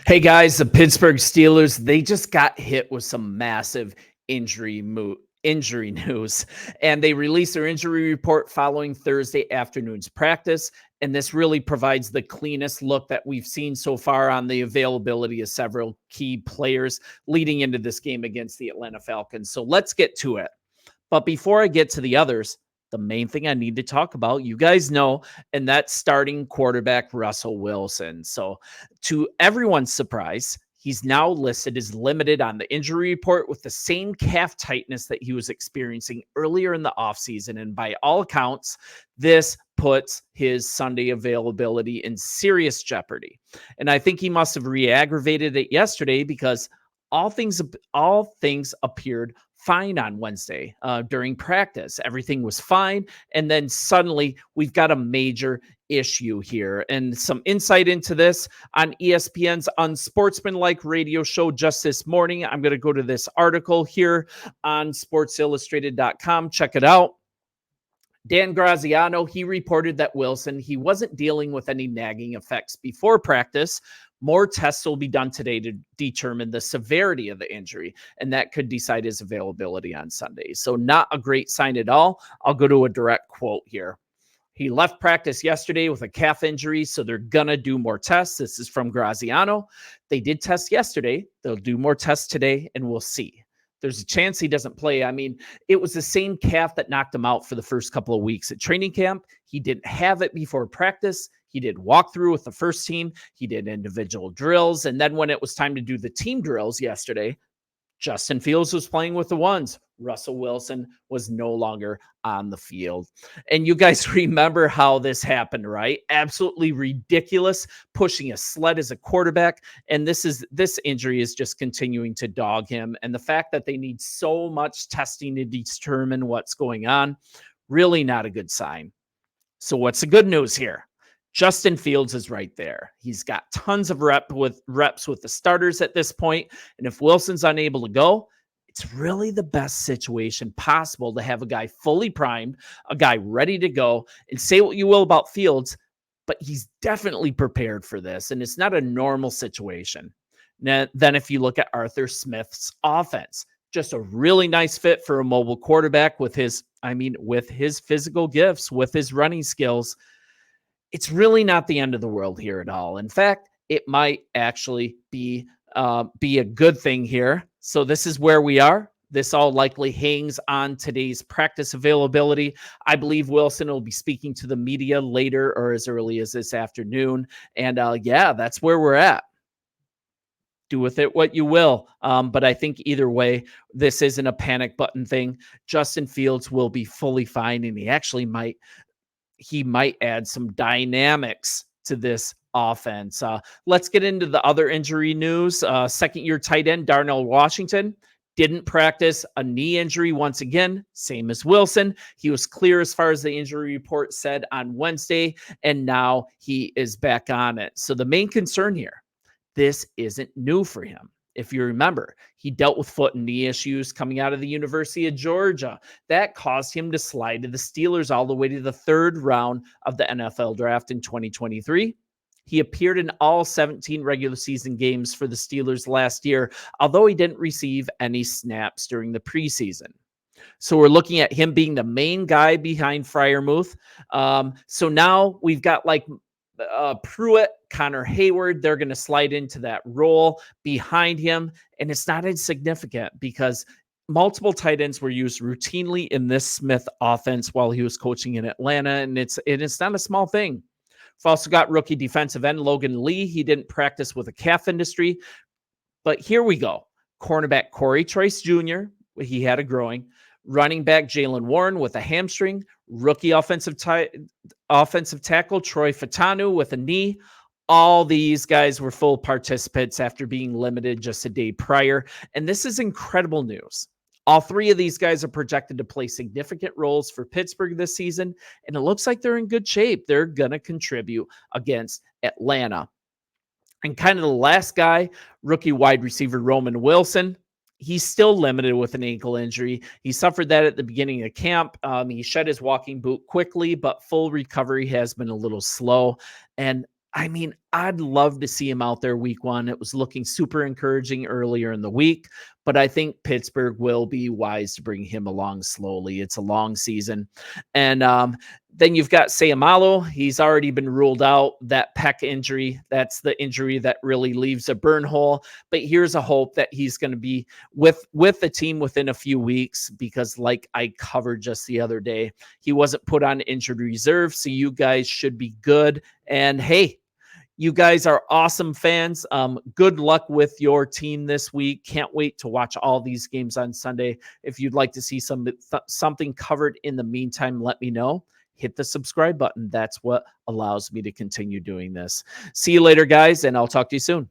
Hey guys, the Pittsburgh Steelers, they just got hit with some massive injury news, and they released their injury report following Thursday afternoon's practice, and this really provides the cleanest look that we've seen so far on the availability of several key players leading into this game against the Atlanta Falcons. So let's get to it. But before I get to the others, the main thing I need to talk about, you guys know, and that's starting quarterback Russell Wilson. So, to everyone's surprise, he's now listed as limited on the injury report with the same calf tightness that he was experiencing earlier in the offseason. And by all accounts, this puts his Sunday availability in serious jeopardy. And I think he must have re-aggravated it yesterday because all things appeared fine on Wednesday during practice. Everything was fine. And then suddenly we've got a major issue here. And some insight into this on ESPN's Unsportsmanlike radio show just this morning. I'm going to go to this article here on sportsillustrated.com. Check it out. Dan Graziano, he reported that Wilson, he wasn't dealing with any nagging effects before practice. More tests will be done today to determine the severity of the injury, and that could decide his availability on Sunday. So not a great sign at all. I'll go to a direct quote here. He left practice yesterday with a calf injury, so they're going to do more tests. This is from Graziano. They did test yesterday. They'll do more tests today, and we'll see. There's a chance he doesn't play. I mean, it was the same calf that knocked him out for the first couple of weeks at training camp. He didn't have it before practice. He did walkthrough with the first team. He did individual drills. And then when it was time to do the team drills yesterday, Justin Fields was playing with the ones. Russell Wilson was no longer on the field. And you guys remember how this happened, right? Absolutely ridiculous, pushing a sled as a quarterback. And this injury is just continuing to dog him. And the fact that they need so much testing to determine what's going on, really not a good sign. So what's the good news here? Justin Fields is right there. He's got tons of reps with the starters at this point. And if Wilson's unable to go, it's really the best situation possible to have a guy fully primed, a guy ready to go. And say what you will about Fields, but he's definitely prepared for this. And it's not a normal situation. Then if you look at Arthur Smith's offense, just a really nice fit for a mobile quarterback with his physical gifts, with his running skills. It's really not the end of the world here at all. In fact, it might actually be a good thing here. So this is where we are. This all likely hangs on today's practice availability. I believe Wilson will be speaking to the media later or as early as this afternoon. And that's where we're at. Do with it what you will. But I think either way, this isn't a panic button thing. Justin Fields will be fully fine, and he actually might add some dynamics to this offense. Let's get into the other injury news. Second-year tight end Darnell Washington didn't practice, a knee injury once again, same as Wilson. He was clear as far as the injury report said on Wednesday, and now he is back on it. So the main concern here, this isn't new for him. If you remember, he dealt with foot and knee issues coming out of the University of Georgia. That caused him to slide to the Steelers all the way to the third round of the NFL draft in 2023. He appeared in all 17 regular season games for the Steelers last year, although he didn't receive any snaps during the preseason. So we're looking at him being the main guy behind Freiermuth. So now we've got Pruitt, Connor Hayward, they're going to slide into that role behind him. And it's not insignificant because multiple tight ends were used routinely in this Smith offense while he was coaching in Atlanta. And it's not a small thing. We've also got rookie defensive end Logan Lee. He didn't practice with a calf industry. But here we go. Cornerback Corey Trice Jr., he had a groin. Running back Jalen Warren with a hamstring. Rookie offensive tackle Troy Fatanu with a knee. All these guys were full participants after being limited just a day prior. And this is incredible news. All three of these guys are projected to play significant roles for Pittsburgh this season. And it looks like they're in good shape. They're going to contribute against Atlanta. And kind of the last guy, rookie wide receiver Roman Wilson. He's still limited with an ankle injury. He suffered that at the beginning of camp. He shed his walking boot quickly, but full recovery has been a little slow. And I mean, I'd love to see him out there week 1. It was looking super encouraging earlier in the week, but I think Pittsburgh will be wise to bring him along slowly. It's a long season. And then you've got Sayamalo. He's already been ruled out. That pec injury, that's the injury that really leaves a burn hole. But here's a hope that he's going to be with the team within a few weeks, because like I covered just the other day, he wasn't put on injured reserve. So you guys should be good. And hey, you guys are awesome fans. Good luck with your team this week. Can't wait to watch all these games on Sunday. If you'd like to see something covered in the meantime, let me know. Hit the subscribe button. That's what allows me to continue doing this. See you later, guys, and I'll talk to you soon.